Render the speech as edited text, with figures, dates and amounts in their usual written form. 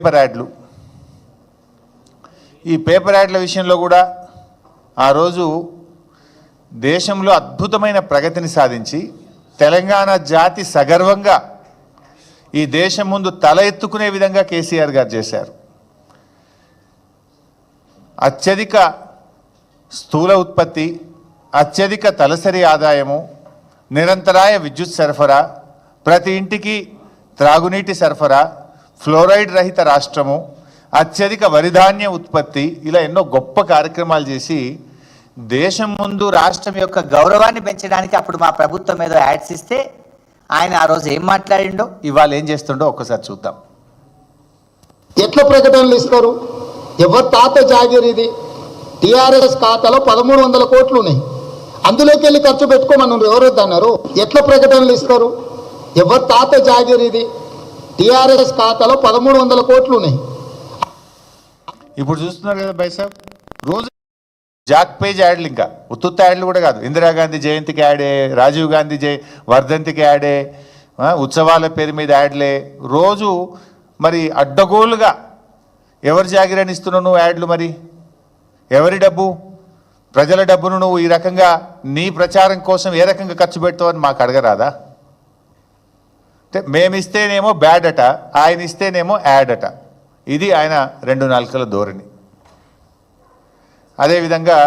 Paper యాడ్లు ఈ paper యాడ్ల విషయంలో కూడా ఆ రోజు దేశంలో అద్భుతమైన ప్రగతిని సాధించి తెలంగాణ జాతి సగర్వంగా ఈ దేశం ముందు తల ఎత్తుకునే విధంగా కేసీఆర్ గారు చేశారు. అత్యధిక స్థూల ఉత్పత్తి, అత్యధిక తలసరి ఆదాయము, నిరంతరాయ విద్యుత్ సరఫరా, ప్రతి ఇంటికి త్రాగునీటి సరఫరా, ఫ్లోరైడ్ రహిత రాష్ట్రము, అత్యధిక వరిధాన్య ఉత్పత్తి, ఇలా ఎన్నో గొప్ప కార్యక్రమాలు చేసి దేశం ముందు రాష్ట్రం యొక్క గౌరవాన్ని పెంచడానికి అప్పుడు మా ప్రభుత్వం మీద యాడ్స్ ఇస్తే ఆయన ఆ రోజు ఏం మాట్లాడిండో ఇవాళ ఏం చేస్తుండో ఒక్కసారి చూద్దాం. ఎట్లా ప్రకటనలు ఇస్తారు? ఎవరి తాత జాగీర్ ఇది? టీఆర్ఎస్ ఖాతాలో 1300 కోట్లు ఉన్నాయి, అందులోకి వెళ్ళి ఖర్చు పెట్టుకోమన్నారు. ఎవరొద్దన్నారు? ఎట్లా ప్రకటనలు ఇస్తారు? ఎవరి తాత జాగీర్ ఇది? టీఆర్ఎస్ ఖాతాలో 1300 కోట్లు ఉన్నాయి. ఇప్పుడు చూస్తున్నారు కదా బై సాబ్, రోజు జాక్ పేజ్ యాడ్లు, ఇంకా ఉత్తుత్త యాడ్లు కూడా కాదు. ఇందిరాగాంధీ జయంతికి యాడే, రాజీవ్ గాంధీ వర్ధంతికి యాడే, ఉత్సవాల పేరు మీద యాడ్లే. రోజు మరి అడ్డగోలుగా ఎవరి జాగిరని ఇస్తున్నావు నువ్వు యాడ్లు? మరి ఎవరి డబ్బు? ప్రజల డబ్బును నువ్వు ఈ రకంగా నీ ప్రచారం కోసం ఏ రకంగా ఖర్చు పెడతావని మాకు అడగరాదా? అంటే మేమిస్తేనేమో బ్యాడ్ అట, ఆయన ఇస్తేనేమో యాడ్ అట. ఇది ఆయన 2 నాలుకల ధోరణి. అదేవిధంగా